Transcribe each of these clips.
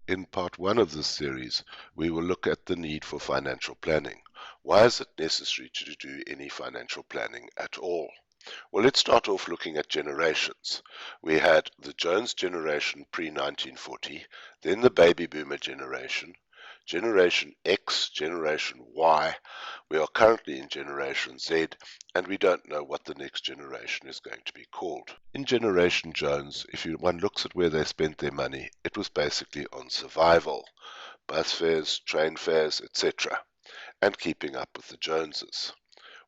In part 1 of this series, we will look at the need for financial planning. Why is it necessary to do any financial planning at all? Well, let's start off looking at generations. We had the Jones generation pre-1940, then the baby boomer generation, Generation X, Generation Y. We are currently in Generation Z, and we don't know what the next generation is going to be called. In Generation Jones, if one looks at where they spent their money, it was basically on survival, bus fares, train fares, etc., and keeping up with the Joneses.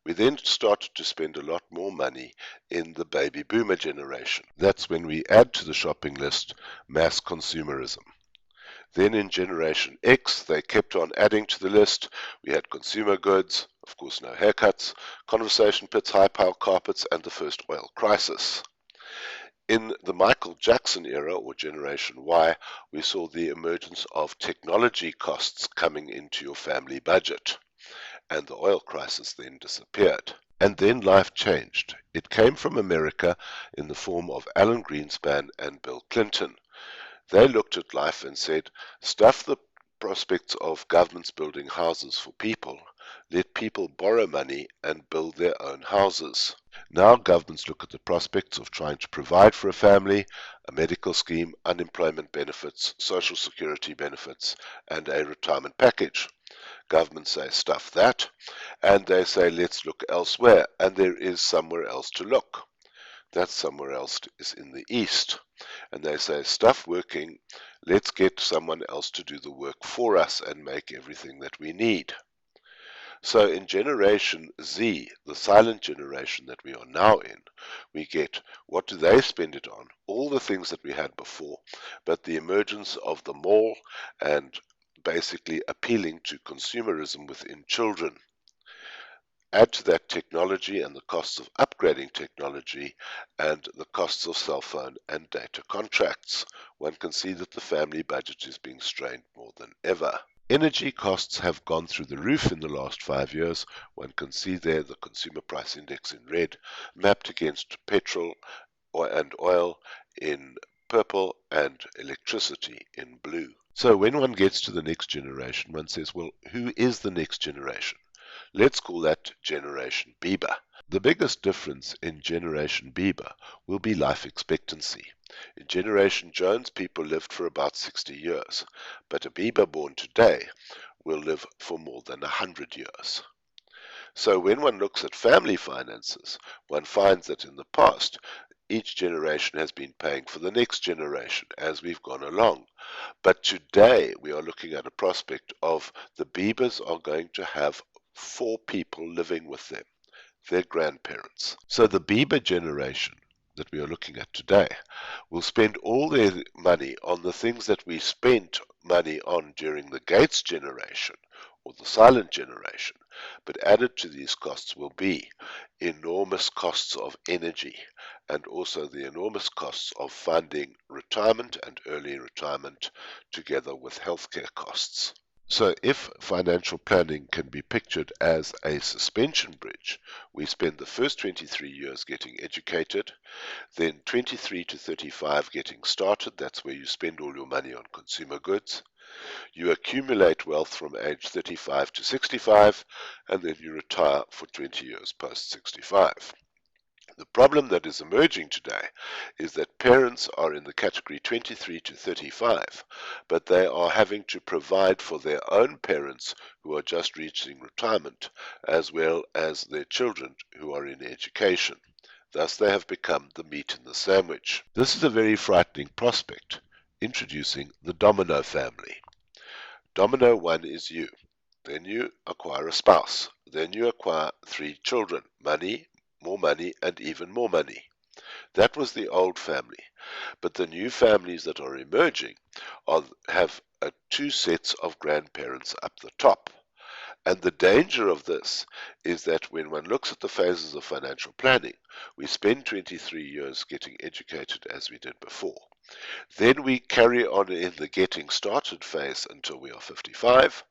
We then started to spend a lot more money in the baby boomer generation. That's when we add to the shopping list mass consumerism. Then in Generation X, they kept on adding to the list. We had consumer goods, of course no haircuts, conversation pits, high-power carpets, and the first oil crisis. In the Michael Jackson era, or Generation Y, we saw the emergence of technology costs coming into your family budget, and the oil crisis then disappeared. And then life changed. It came from America in the form of Alan Greenspan and Bill Clinton. They looked at life and said, stuff the prospects of governments building houses for people. Let people borrow money and build their own houses. Now governments look at the prospects of trying to provide for a family, a medical scheme, unemployment benefits, social security benefits, and a retirement package. Governments say stuff that, and they say let's look elsewhere, and there is somewhere else to look. That somewhere else is in the East. And they say, stuff working, let's get someone else to do the work for us and make everything that we need. So in Generation Z, the silent generation that we are now in, we get what do they spend it on? All the things that we had before, but the emergence of the mall and basically appealing to consumerism within children. Add to that technology and the costs of upgrading technology and the costs of cell phone and data contracts. One can see that the family budget is being strained more than ever. Energy costs have gone through the roof in the last 5 years. One can see there the consumer price index in red, mapped against petrol and oil in purple and electricity in blue. So when one gets to the next generation, one says, well, who is the next generation? Let's call that Generation Bieber. The biggest difference in Generation Bieber will be life expectancy. In Generation Jones, people lived for about 60 years, but a Bieber born today will live for more than 100 years. So when one looks at family finances, one finds that in the past, each generation has been paying for the next generation as we've gone along. But today, we are looking at a prospect of the Biebers are going to have 4 people living with them, their grandparents. So the Bieber generation that we are looking at today will spend all their money on the things that we spent money on during the Gates generation or the silent generation, but added to these costs will be enormous costs of energy and also the enormous costs of funding retirement and early retirement together with healthcare costs. So if financial planning can be pictured as a suspension bridge, we spend the first 23 years getting educated, then 23 to 35 getting started, that's where you spend all your money on consumer goods. You accumulate wealth from age 35 to 65, and then you retire for 20 years post 65. The problem that is emerging today is that parents are in the category 23 to 35, but they are having to provide for their own parents who are just reaching retirement, as well as their children who are in education. Thus they have become the meat in the sandwich. This is a very frightening prospect. Introducing the domino family. Domino 1 is you. Then you acquire a spouse. Then you acquire 3 children, money, more money, and even more money. That was the old family. But the new families that are emerging have 2 sets of grandparents up the top. And the danger of this is that when one looks at the phases of financial planning, we spend 23 years getting educated as we did before. Then we carry on in the getting started phase until we are 55,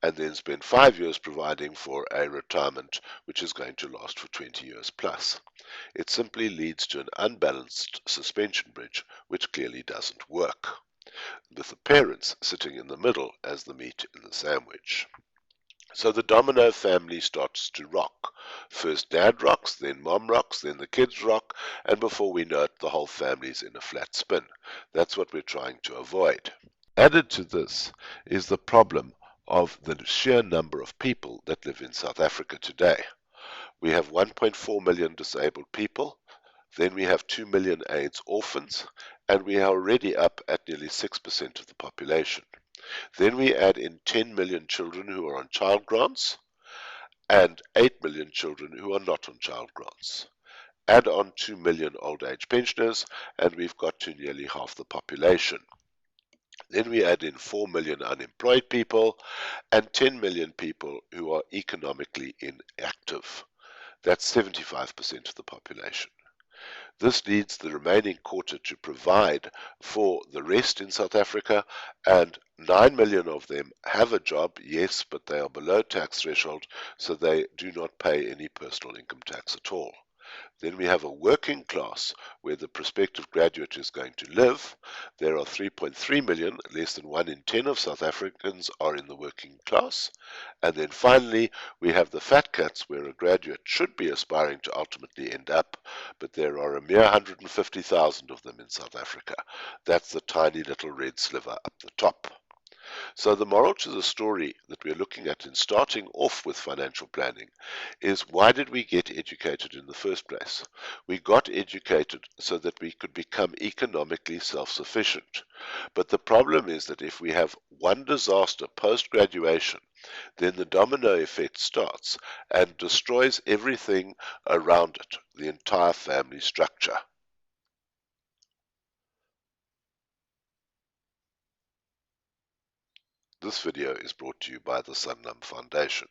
and then spend 5 years providing for a retirement which is going to last for 20 years plus. It simply leads to an unbalanced suspension bridge which clearly doesn't work. with the parents sitting in the middle as the meat in the sandwich. So the domino family starts to rock. First dad rocks, then mom rocks, then the kids rock, and before we know it, the whole family's in a flat spin. That's what we're trying to avoid. Added to this is the problem of the sheer number of people that live in South Africa today. We have 1.4 million disabled people, then we have 2 million AIDS orphans, and we are already up at nearly 6% of the population. Then we add in 10 million children who are on child grants and 8 million children who are not on child grants. Add on 2 million old age pensioners, and we've got to nearly half the population. Then we add in 4 million unemployed people and 10 million people who are economically inactive. That's 75% of the population. This leads the remaining quarter to provide for the rest in South Africa, and 9 million of them have a job, yes, but they are below tax threshold, so they do not pay any personal income tax at all. Then we have a working class where the prospective graduate is going to live. There are 3.3 million, less than 1 in 10 of South Africans are in the working class. And then finally, we have the fat cats where a graduate should be aspiring to ultimately end up, but there are a mere 150,000 of them in South Africa. That's the tiny little red sliver up the top. So the moral to the story that we're looking at in starting off with financial planning is, why did we get educated in the first place? We got educated so that we could become economically self-sufficient. But the problem is that if we have one disaster post-graduation, then the domino effect starts and destroys everything around it, the entire family structure. This video is brought to you by the Sanlam Foundation.